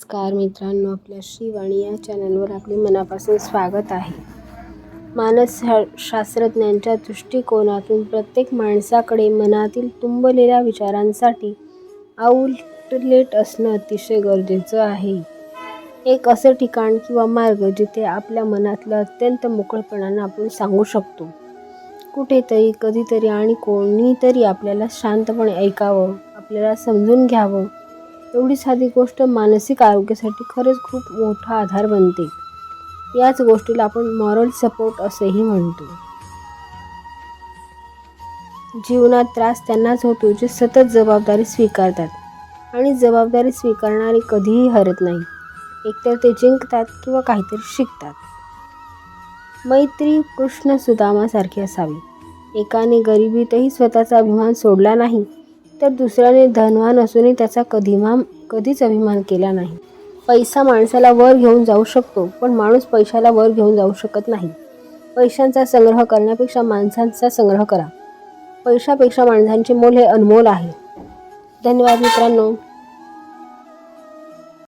नमस्कार मित्रांनो, आपल्या श्रीवाणी या चॅनलवर आपले मनापासून स्वागत आहे. मानसशास्त्रज्ञांच्या दृष्टिकोनातून प्रत्येक माणसाकडे मनातील तुंबलेल्या विचारांसाठी आउटलेट असणं अतिशय गरजेचं आहे. एक असं ठिकाण किंवा मार्ग जिथे आपल्या मनातलं अत्यंत मोकळेपणानं आपण सांगू शकतो. कुठेतरी, कधीतरी आणि कोणीतरी आपल्याला शांतपणे ऐकावं, आपल्याला समजून घ्यावं. एवढी साधी गोष्ट मानसिक आरोग्यासाठी खरंच खूप मोठा आधार बनते. याच गोष्टीला आपण मॉरल सपोर्ट असेही म्हणतो. जीवनात त्रास त्यांनाच होतो जे सतत जबाबदारी स्वीकारतात आणि जबाबदारी स्वीकारणारे कधीही हरत नाही. एकतर ते जिंकतात किंवा काहीतरी शिकतात. मैत्री कृष्ण सुदामासारखी असावी. एकाने गरिबीतही स्वतःचा अभिमान सोडला नाही, तर दुसऱ्याने धनवान असूनही त्याचा कधीच अभिमान केला नाही. पैसा माणसाला वर घेऊन जाऊ शकतो, पण माणूस पैशाला वर घेऊन जाऊ शकत नाही. पैशांचा संग्रह करण्यापेक्षा माणसांचा संग्रह करा. पैशापेक्षा माणसांचे मोल हे अनमोल आहे. धन्यवाद मित्रांनो.